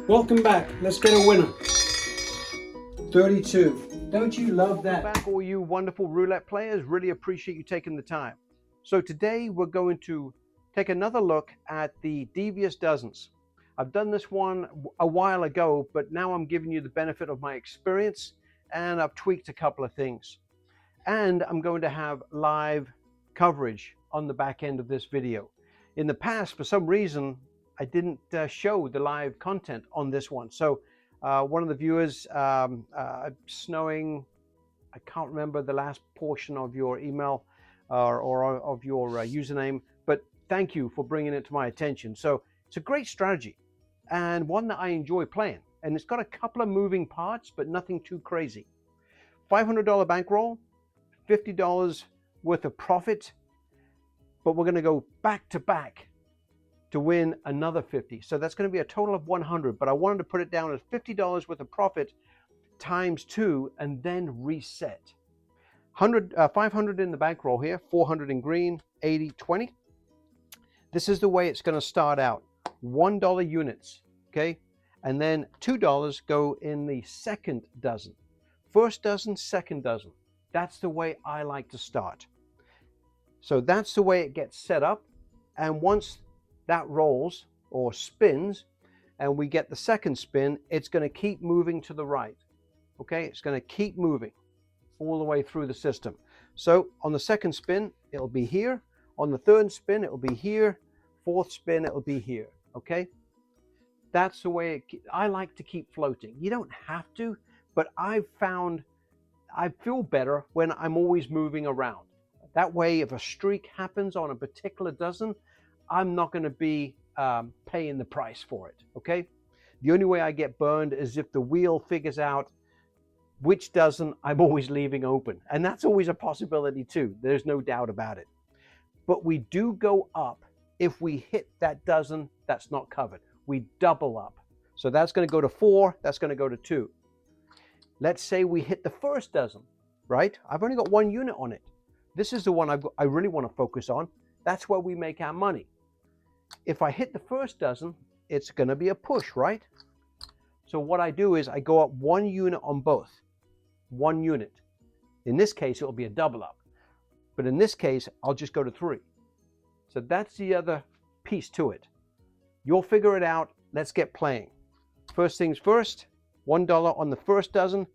Welcome back. Let's get a winner. 32. Don't you love that? Welcome back, all you wonderful roulette players. Really appreciate you taking the time. So today we're going to take another look at the Devious Dozens. I've done this one a while ago, but now I'm giving you the benefit of my experience, and I've tweaked a couple of things. And I'm going to have live coverage on the back end of this video. In the past, for some reason, I didn't show the live content on this one. So one of the viewers, Snowing, I can't remember the last portion of your email or of your username, but thank you for bringing it to my attention. So it's a great strategy and one that I enjoy playing. And it's got a couple of moving parts, but nothing too crazy. $500 bankroll, $50 worth of profit, but we're going to go back to back to win another 50. So that's going to be a total of 100, but I wanted to put it down as $50 worth of profit times 2 and then reset. 500 in the bankroll here, 400 in green, 80, 20. This is the way it's going to start out. $1 units, okay? And then $2 go in the second dozen. First dozen, second dozen. That's the way I like to start. So that's the way it gets set up. And once that rolls or spins and we get the second spin, it's going to keep moving to the right. Okay, it's going to keep moving all the way through the system. So on the second spin, it'll be here. On the third spin, it'll be here. Fourth spin, it'll be here. Okay, that's the way I like to keep floating. You don't have to, but I've found I feel better when I'm always moving around. That way, if a streak happens on a particular dozen, I'm not going to be paying the price for it, okay? The only way I get burned is if the wheel figures out which dozen I'm always leaving open. And that's always a possibility too. There's no doubt about it. But we do go up if we hit that dozen that's not covered. We double up. So that's going to go to 4, that's going to go to 2. Let's say we hit the first dozen, right? I've only got 1 unit on it. This is the one I really want to focus on. That's where we make our money. If I hit the first dozen, it's going to be a push, right? So what I do is I go up 1 unit on both. 1 unit. In this case, it will be a double up. But in this case, I'll just go to 3. So that's the other piece to it. You'll figure it out. Let's get playing. First things first, $1 on the first dozen,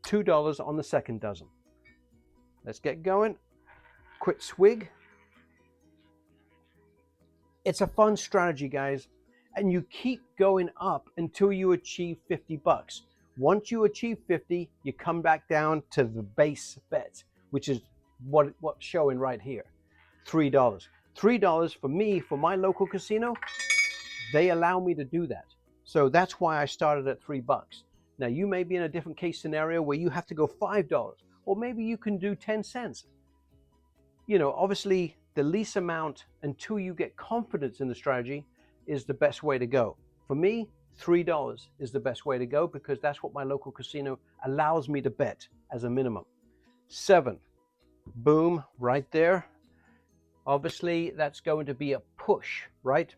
$2 on the second dozen. Let's get going. Quit swig. It's a fun strategy, guys, and you keep going up until you achieve 50 bucks. Once you achieve 50, you come back down to the base bet, which is what's showing right here, $3. $3 for me, for my local casino, they allow me to do that. So that's why I started at $3. Now you may be in a different case scenario where you have to go $5, or maybe you can do 10 cents. You know, obviously the least amount until you get confidence in the strategy is the best way to go. For me, $3 is the best way to go because that's what my local casino allows me to bet as a minimum. 7, boom, right there. Obviously that's going to be a push, right?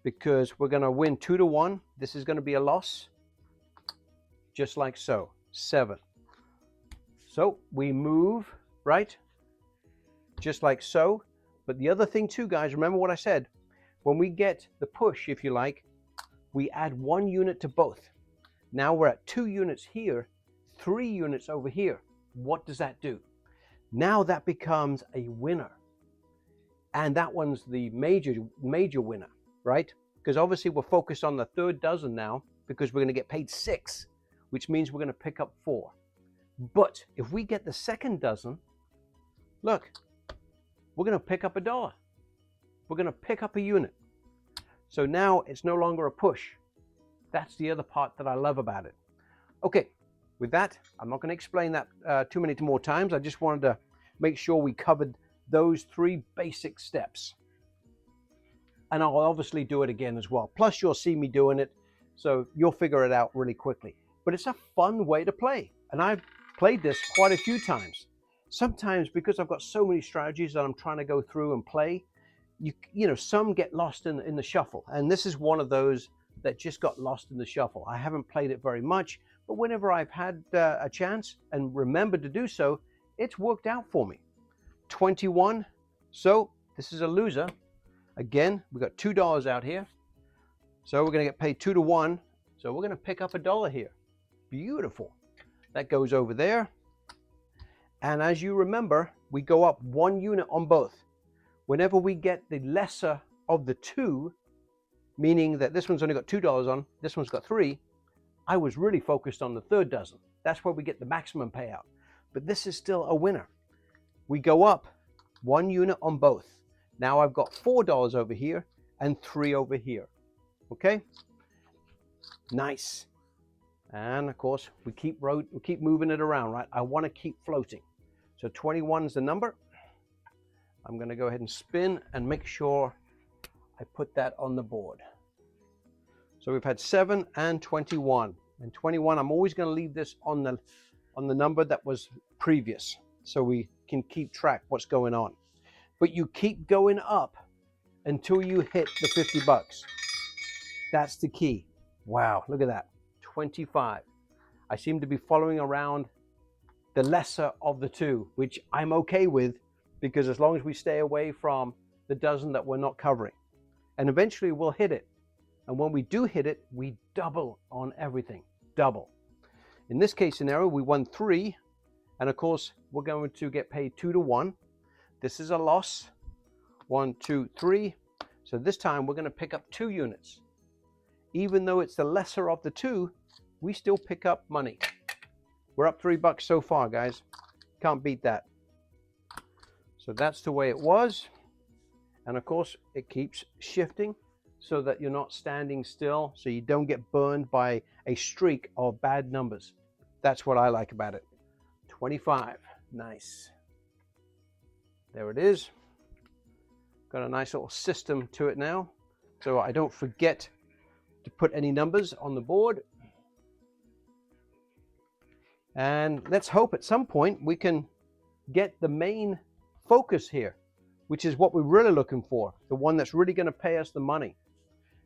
Because we're going to win 2 to 1. This is going to be a loss, just like so. 7. So we move, right? Just like so. But the other thing too, guys, remember what I said. When we get the push, if you like, we add 1 unit to both. Now we're at 2 units here, 3 units over here. What does that do? Now that becomes a winner. And that one's the major winner, right? Because obviously we're focused on the third dozen now because we're going to get paid 6, which means we're going to pick up 4. But if we get the second dozen, look, we're going to pick up $1. We're going to pick up a unit. So now it's no longer a push. That's the other part that I love about it. Okay, with that, I'm not going to explain that too many more times. I just wanted to make sure we covered those 3 basic steps. And I'll obviously do it again as well. Plus, you'll see me doing it, so you'll figure it out really quickly. But it's a fun way to play. And I've played this quite a few times. Sometimes, because I've got so many strategies that I'm trying to go through and play, you know, some get lost in the shuffle. And this is one of those that just got lost in the shuffle. I haven't played it very much, but whenever I've had a chance and remembered to do so, it's worked out for me. 21. So this is a loser. Again, we got $2 out here. So we're going to get paid 2 to 1. So we're going to pick up $1 here. Beautiful. That goes over there. And as you remember, we go up 1 unit on both. Whenever we get the lesser of the two, meaning that this one's only got $2 on, this one's got 3, I was really focused on the third dozen. That's where we get the maximum payout. But this is still a winner. We go up 1 unit on both. Now I've got $4 over here and 3 over here. Okay? Nice. And of course, we keep moving it around, right? I want to keep floating. So 21 is the number. I'm going to go ahead and spin and make sure I put that on the board. So we've had 7 and 21. And 21, I'm always going to leave this on the number that was previous, so we can keep track what's going on. But you keep going up until you hit the 50 bucks. That's the key. Wow, look at that. 25. I seem to be following around the lesser of the two, which I'm okay with, because as long as we stay away from the dozen that we're not covering. And eventually we'll hit it. And when we do hit it, we double on everything. Double. In this case scenario, we won 3. And of course, we're going to get paid 2 to 1. This is a loss. 1, 2, 3. So this time we're going to pick up 2 units. Even though it's the lesser of the two, we still pick up money. We're up $3 so far, guys. Can't beat that. So that's the way it was. And of course, it keeps shifting so that you're not standing still, so you don't get burned by a streak of bad numbers. That's what I like about it. 25. Nice. There it is. Got a nice little system to it now, so I don't forget to put any numbers on the board. And let's hope at some point we can get the main focus here, which is what we're really looking for, the one that's really going to pay us the money.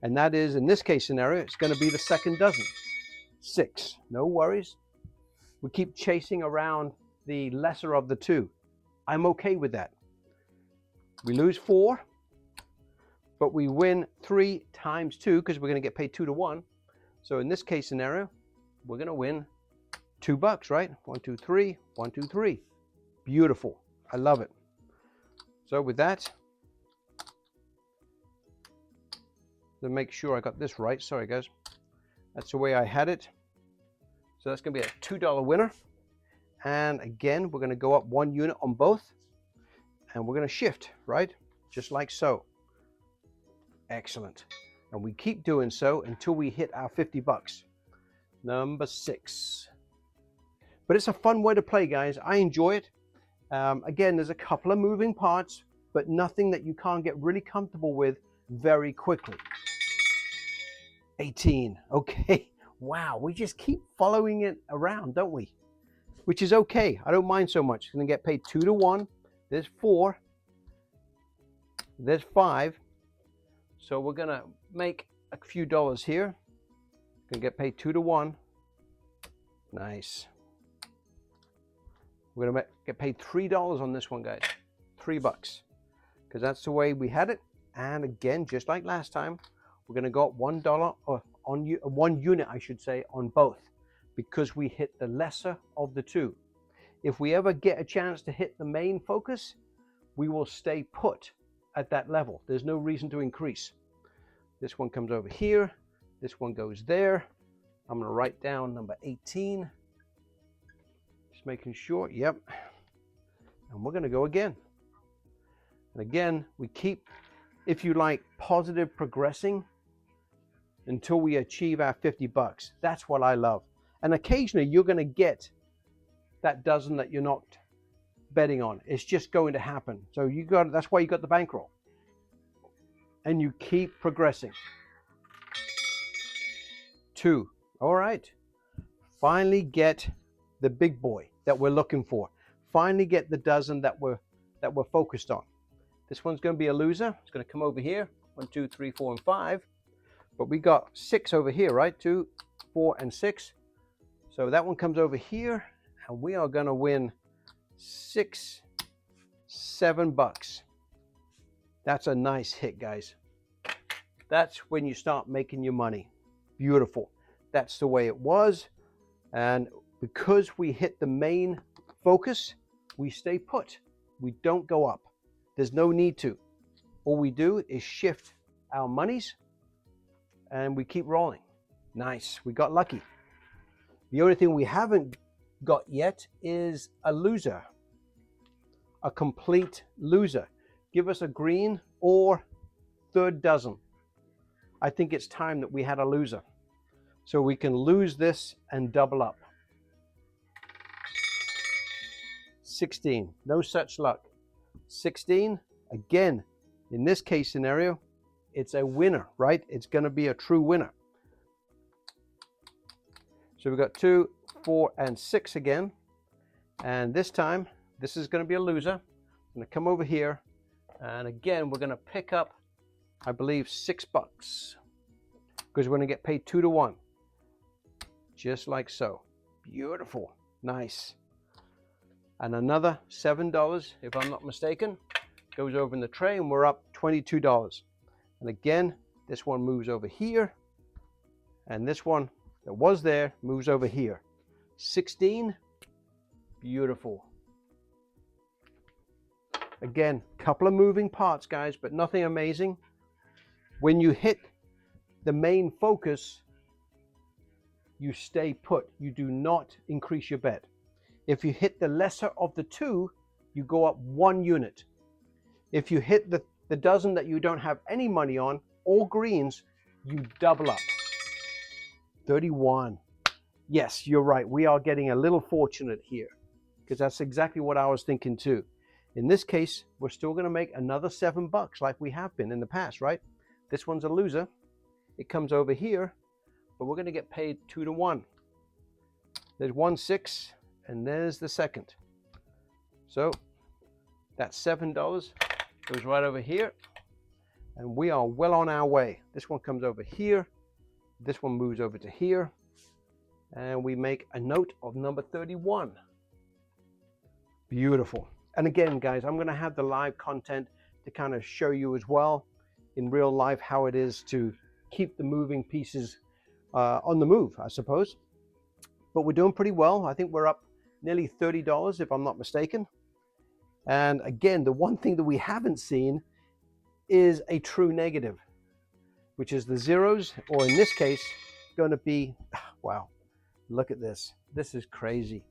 And that is, in this case scenario, it's going to be the second dozen. 6. No worries. We keep chasing around the lesser of the two. I'm okay with that. We lose 4, but we win 3 times 2 because we're going to get paid 2 to 1. So in this case scenario, we're going to win $2, right? 1, 2, 3, 1, 2, 3. Beautiful. I love it. So with that, to make sure I got this right, sorry guys, that's the way I had it. So that's going to be a $2 winner. And again, we're going to go up 1 unit on both, and we're going to shift, right? Just like so. Excellent. And we keep doing so until we hit our $50. Number 6. But it's a fun way to play, guys. I enjoy it. Again, there's a couple of moving parts, but nothing that you can't get really comfortable with very quickly. 18. Okay. Wow. We just keep following it around, don't we? Which is okay. I don't mind so much. I'm going to get paid 2 to 1. There's 4. There's 5. So we're going to make a few dollars here. Going to get paid 2 to 1. Nice. We're going to get paid $3 on this one, guys. $3. Because that's the way we had it. And again, just like last time, we're going to go up $1 or on 1 unit, I should say, on both, because we hit the lesser of the two. If we ever get a chance to hit the main focus, we will stay put at that level. There's no reason to increase. This one comes over here. This one goes there. I'm going to write down number 18. Just making sure. Yep. And we're going to go again. And again, we keep, if you like, positive progressing until we achieve our $50. That's what I love. And occasionally you're going to get that dozen that you're not betting on. It's just going to happen. So you got, that's why you got the bankroll. And you keep progressing. 2. All right. Finally get the big boy that we're looking for. Finally get the dozen that we're focused on. This one's going to be a loser. It's going to come over here. 1, 2, 3, 4, and 5. But we got 6 over here, right? 2, 4, and 6. So that one comes over here, and we are going to win 6, 7 bucks. That's a nice hit, guys. That's when you start making your money. Beautiful. That's the way it was. And because we hit the main focus, we stay put. We don't go up. There's no need to. All we do is shift our monies and we keep rolling. Nice. We got lucky. The only thing we haven't got yet is a loser. A complete loser. Give us a green or third dozen. I think it's time that we had a loser. So we can lose this and double up. 16. No such luck. 16. Again, in this case scenario, it's a winner, right? It's going to be a true winner. So we've got 2, 4, and 6 again. And this time, this is going to be a loser. I'm going to come over here. And again, we're going to pick up, I believe, 6 bucks. Because we're going to get paid 2 to 1. Just like so. Beautiful. Nice. And another $7, if I'm not mistaken, goes over in the tray, and we're up $22. And again, this one moves over here. And this one that was there moves over here. 16. Beautiful. Again, couple of moving parts, guys, but nothing amazing. When you hit the main focus, you stay put. You do not increase your bet. If you hit the lesser of the two, you go up 1 unit. If you hit the dozen that you don't have any money on, all greens, you double up. 31. Yes, you're right. We are getting a little fortunate here, because that's exactly what I was thinking too. In this case, we're still going to make another 7 bucks like we have been in the past, right? This one's a loser. It comes over here, but we're going to get paid 2 to 1. There's 1, 6, and there's the second. So that $7 goes right over here, and we are well on our way. This one comes over here. This one moves over to here, and we make a note of number 31. Beautiful. And again, guys, I'm going to have the live content to kind of show you as well in real life how it is to keep the moving pieces on the move, I suppose. But we're doing pretty well. I think we're up nearly $30 if I'm not mistaken. And again, the one thing that we haven't seen is a true negative, which is the zeros, or in this case, going to be, wow, look at this. This is crazy.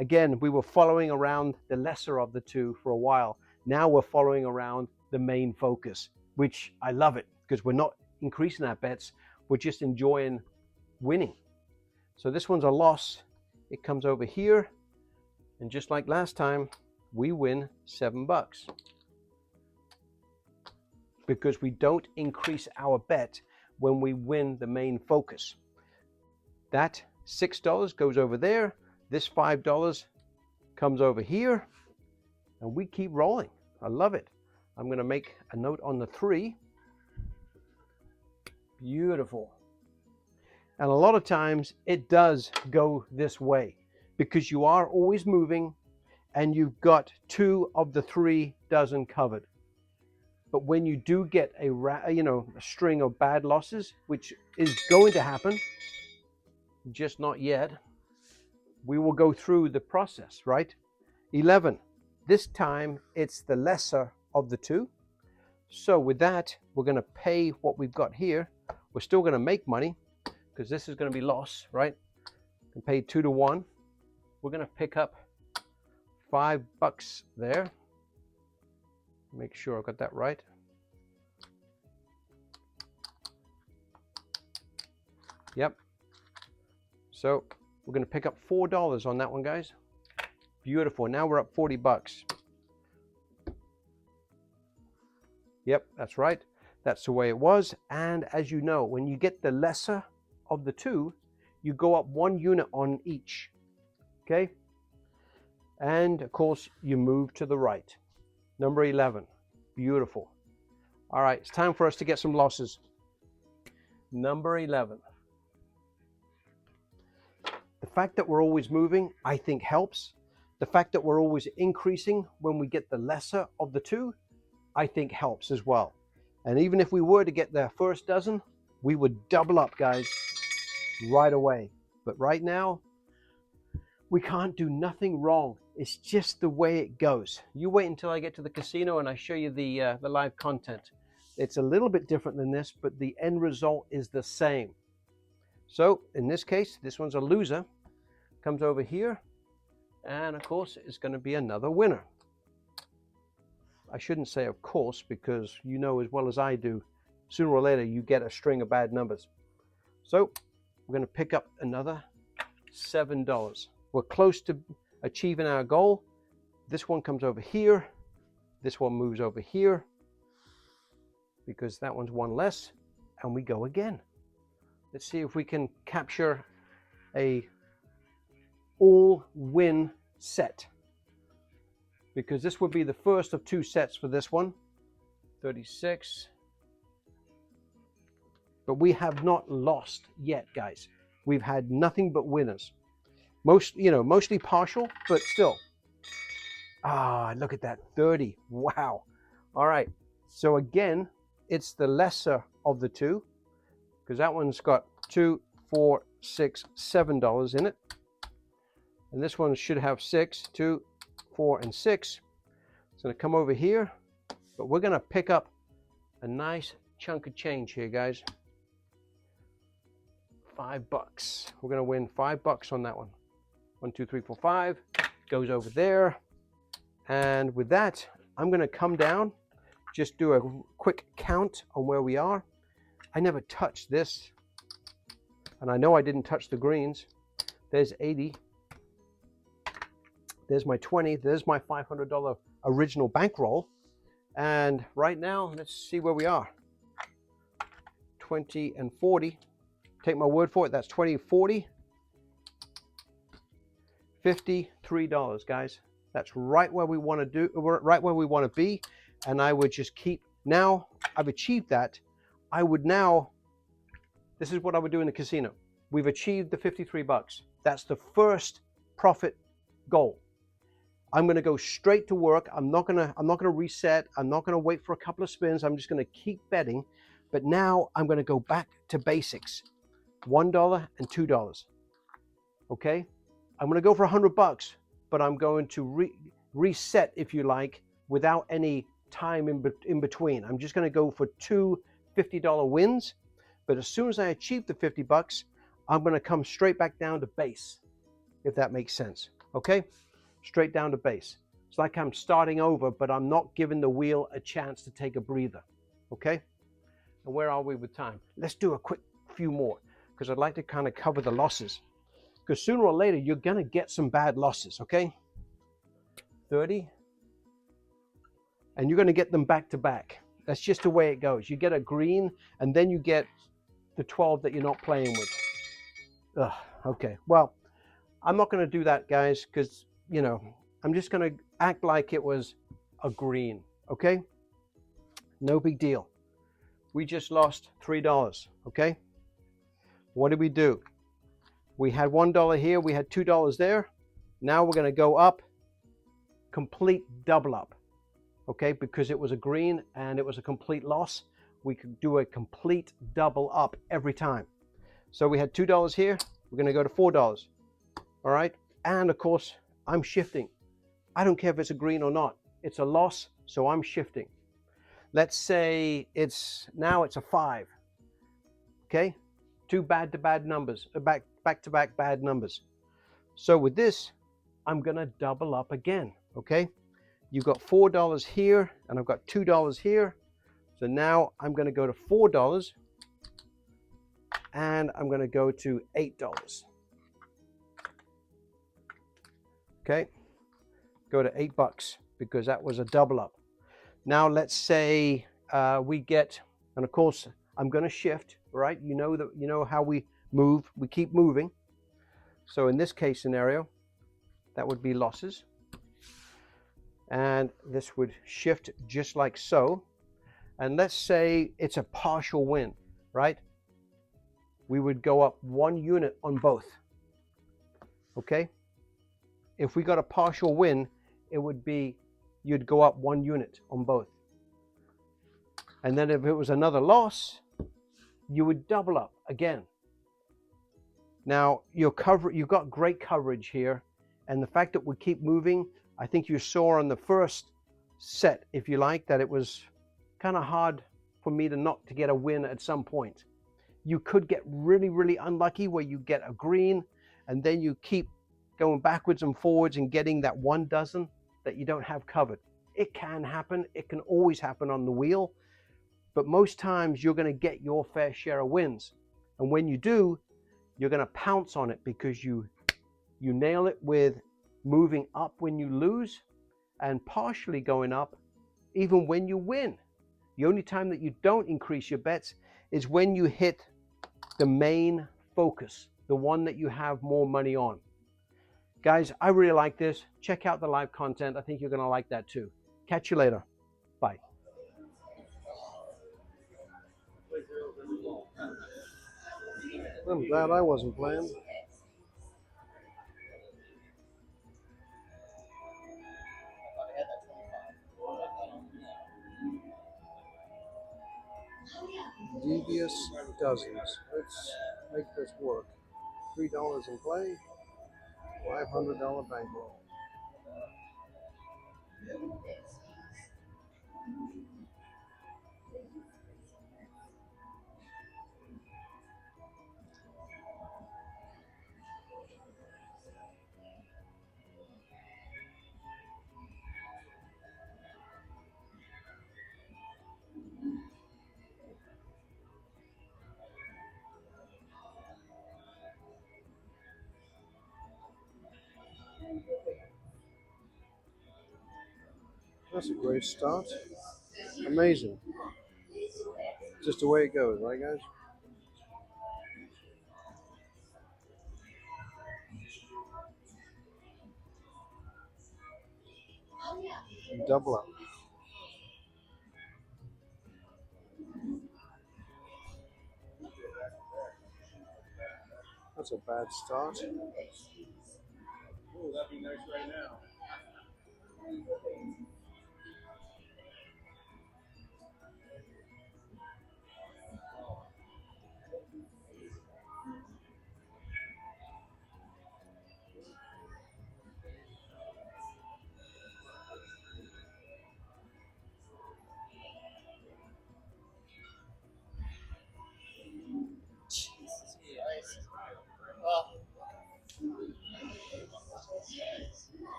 Again, we were following around the lesser of the two for a while. Now we're following around the main focus, which I love it, because we're not increasing our bets. We're just enjoying winning. So this one's a loss. It comes over here, and just like last time, we win 7 bucks. Because we don't increase our bet when we win the main focus. That $6 goes over there. This $5 comes over here, and we keep rolling. I love it. I'm going to make a note on the 3. Beautiful. And a lot of times it does go this way, because you are always moving and you've got 2 of the 3 dozen covered. But when you do get a string of bad losses, which is going to happen, just not yet, we will go through the process, right? 11. This time it's the lesser of the 2. So with that, we're going to pay what we've got here. We're still going to make money, because this is going to be loss, right? And pay 2 to 1. We're going to pick up 5 bucks there. Make sure I got that right. Yep. So we're going to pick up $4 on that one, guys. Beautiful. Now we're up 40 bucks. Yep, that's right. That's the way it was. And as you know, when you get the lesser of the 2, you go up 1 unit on each. Okay? And of course, you move to the right. Number 11. Beautiful. All right, it's time for us to get some losses. Number 11. The fact that we're always moving, I think, helps. The fact that we're always increasing when we get the lesser of the two, I think helps as well. And even if we were to get the first dozen, we would double up, guys, right away. But right now, we can't do nothing wrong. It's just the way it goes. You wait until I get to the casino and I show you the live content. It's a little bit different than this, but the end result is the same. So in this case, this one's a loser. Comes over here, and of course, it's going to be another winner. I shouldn't say of course, because you know as well as I do, sooner or later you get a string of bad numbers. So we're going to pick up another $7. We're close to achieving our goal. This one comes over here. This one moves over here because that one's one less, and we go again. Let's see if we can capture a all-win set, because this would be the first of two sets for this one. 36. But we have not lost yet, guys. We've had nothing but winners. Mostly partial, but still. Ah, look at that, 30. Wow. All right. So again, it's the lesser of the two, because that one's got $2, $4, $6, $7 in it. And this one should have 6, 2, 4, and 6. It's going to come over here, but we're going to pick up a nice chunk of change here, guys. $5. We're going to win $5 on that one. 1, 2, 3, 4, 5 goes over there. And with that, I'm going to come down, just do a quick count on where we are. I never touched this, and I know I didn't touch the greens. There's 80. There's my 20. There's my $500 original bankroll. And right now, let's see where we are. 20 and 40. Take my word for it. That's 20, 40. $53, guys. That's right where we want to do. Right where we want to be. And I would just keep. Now I've achieved that. I would now. This is what I would do in the casino. We've achieved the $53. That's the first profit goal. I'm going to go straight to work. I'm not going to reset. I'm not going to wait for a couple of spins. I'm just going to keep betting. But now I'm going to go back to basics. $1 and $2. Okay? I'm going to go for $100, but I'm going to reset, if you like, without any time in between. I'm just going to go for two $50 wins. But as soon as I achieve the $50, I'm going to come straight back down to base, if that makes sense. Okay? Straight down to base. It's like I'm starting over, but I'm not giving the wheel a chance to take a breather. Okay? And where are we with time? Let's do a quick few more, because I'd like to kind of cover the losses. Because sooner or later, you're going to get some bad losses, okay? 30. And you're going to get them back to back. That's just the way it goes. You get a green, and then you get the 12 that you're not playing with. Ugh, okay, well, I'm not going to do that, guys, because, I'm just going to act like it was a green, okay? No big deal. We just lost $3, okay? What did we do? We had $1 here, we had $2 there. Now we're going to go up, complete double up, okay? Because it was a green and it was a complete loss, we could do a complete double up every time. So we had $2 here, we're going to go to $4, all right? And of course, I'm shifting. I don't care if it's a green or not. It's a loss, so I'm shifting. Let's say now it's a 5, okay? Two back-to-back numbers, back-to-back bad numbers. So with this, I'm going to double up again, okay? You've got $4 here, and I've got $2 here. So now I'm going to go to $4, and I'm going to go to $8. Okay? Go to $8 because that was a double up. Now let's say we get, and of course, I'm going to shift, right? You know how we move. We keep moving. So in this case scenario, that would be losses. And this would shift just like so. And let's say it's a partial win, right? we would go up 1 unit on both. Okay? If we got a partial win, it would be you'd go up 1 unit on both. And then if it was another loss, you would double up again. Now, you've got great coverage here, and the fact that we keep moving, I think you saw on the first set, if you like, that it was kind of hard for me to get a win at some point. You could get really, really unlucky where you get a green, and then you keep going backwards and forwards and getting that 1 dozen that you don't have covered. It can happen. It can always happen on the wheel, but most times you're going to get your fair share of wins. And when you do, you're going to pounce on it because you nail it with moving up when you lose and partially going up even when you win. The only time that you don't increase your bets is when you hit the main focus, the one that you have more money on. Guys, I really like this. Check out the live content. I think you're going to like that too. Catch you later. Bye. I'm glad I wasn't playing. Devious Dozens. Let's make this work. $3 in play, $500 bankroll. That's a great start. Amazing. Just the way it goes, right, guys? Double up. That's a bad start. Oh, that'd be nice right now.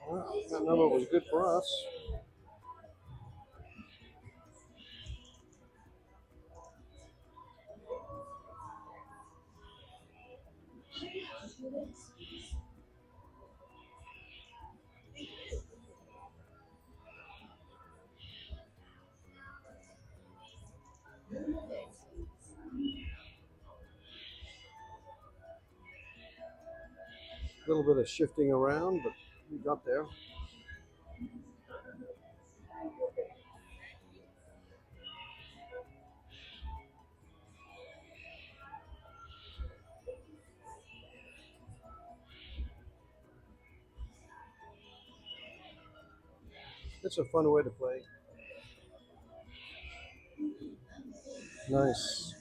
Well, that number was good for us. A little bit of shifting around, but we got there. It's a fun way to play. Nice.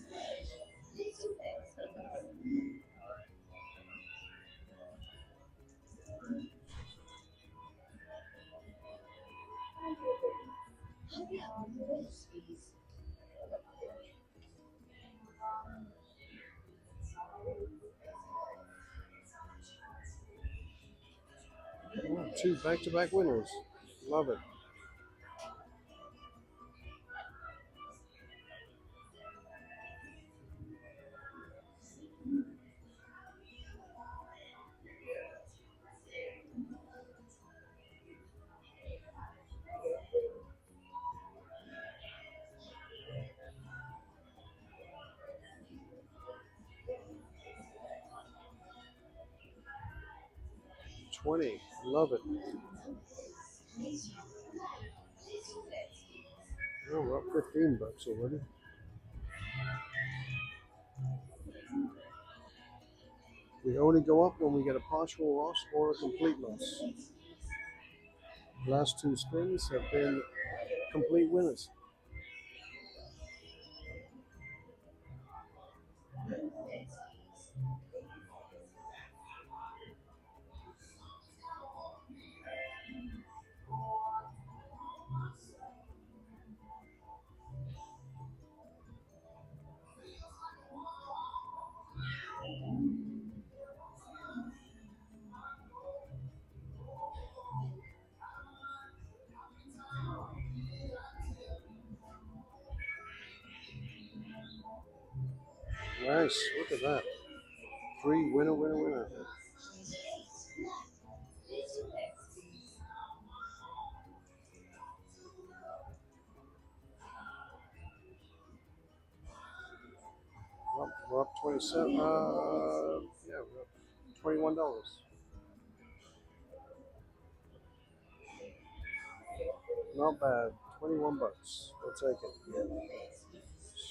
Oh, 2 back-to-back winners. Love it. $20. Love it. Oh, we're up $15 already. We only go up when we get a partial loss or a complete loss. The last two spins have been complete winners. Nice, look at that. Three, winner, winner, winner. We're up 27. Yeah, we're up $21. Not bad. 21 bucks. We'll take it.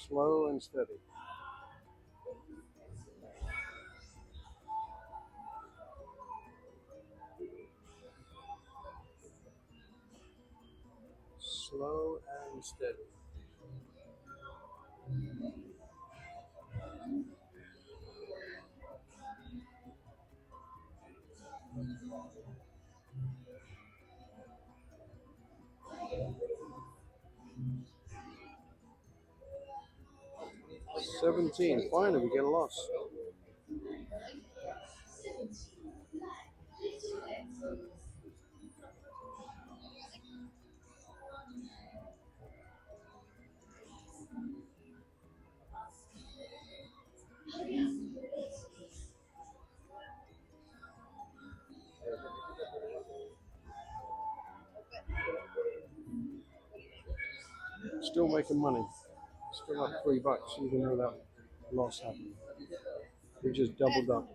Slow and steady. Slow and steady. $17. Finally, we get a loss. Still making money. Still up $3, even though that loss happened. We just doubled up.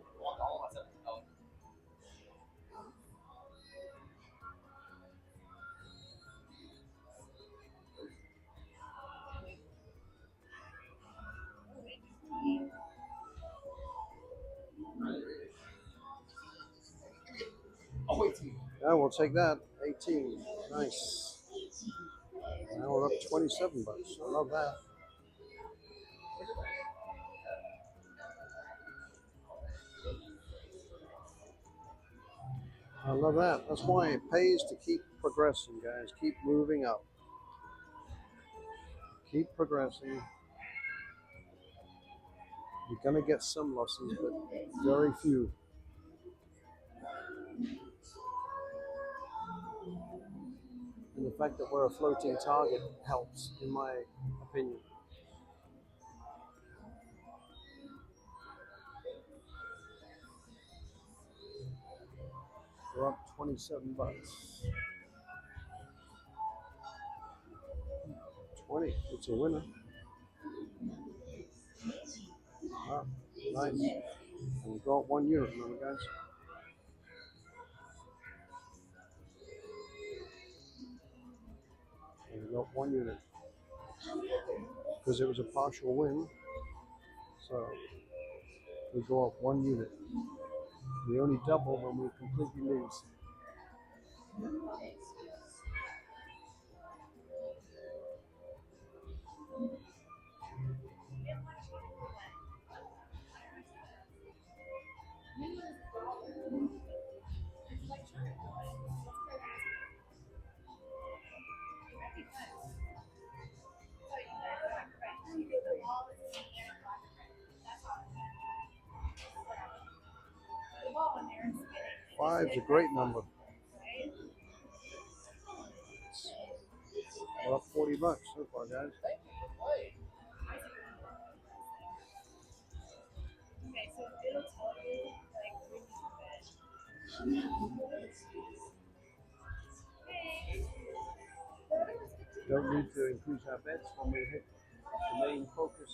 Yeah, we'll take that. 18. Nice. Now we're up 27 bucks. I love that. I love that. That's why it pays to keep progressing, guys. Keep moving up. Keep progressing. You're going to get some losses, but very few. And the fact that we're a floating target helps, in my opinion. We're up 27 bucks. 20. It's a winner. Ah, nice. And we got 1 unit, remember, guys? And we got 1 unit. Because it was a partial win. So we go up 1 unit. We only double when we completely lose. Five's a great number. We're up 40 bucks so far, guys. Don't need to increase our bets when we hit the main focus.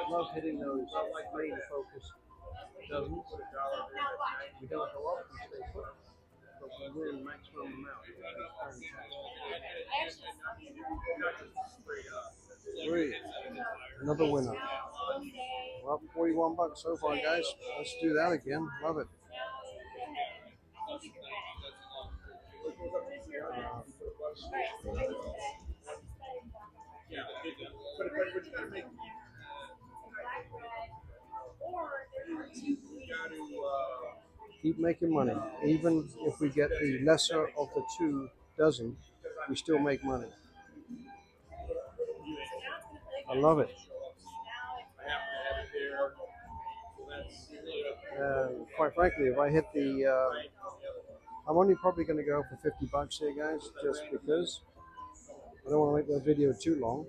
love hitting those main focus dozens. We don't go up, we stay put, but we win maximum amount. Three. Another winner. We're up 41 bucks so far, guys. Let's do that again. Love it. Keep making money. Even if we get the lesser of the 2 dozen, we still make money. I love it. Quite frankly, if I hit the, I'm only probably going to go for 50 bucks here, guys, just because I don't want to make the video too long.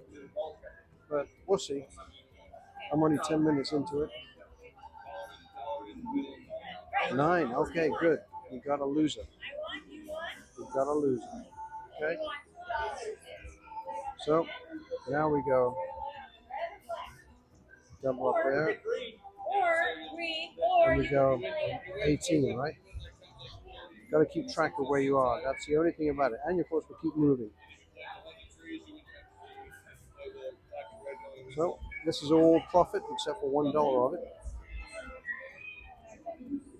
But we'll see. I'm only 10 minutes into it. 9. Okay, good. You got a loser. You got a loser. Okay. So now we go. Double up there. And we go 18, right? Got to keep track of where you are. That's the only thing about it. And you're supposed to keep moving. So this is all profit except for $1 of it.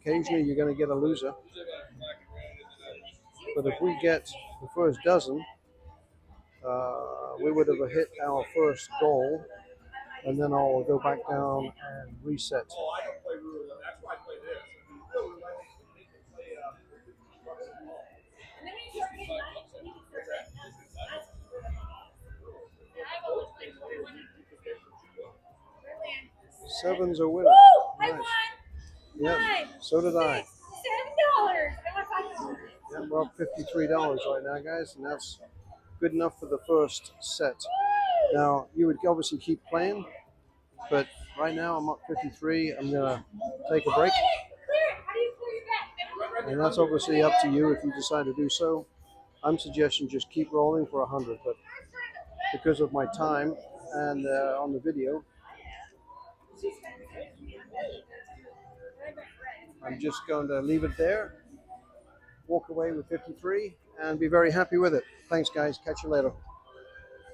Occasionally you're going to get a loser. But if we get the first dozen, we would have hit our first goal, and then I'll go back down and reset. Seven's a winner. Nice. Yeah, so did I. $7. Yeah, we're up $53 right now, guys, and that's good enough for the first set. Now, you would obviously keep playing, but right now I'm up 53. I'm gonna take a break, and that's obviously up to you if you decide to do so. I'm suggesting just keep rolling for 100, but because of my time and on the video, I'm just going to leave it there, walk away with 53, and be very happy with it. Thanks, guys. Catch you later.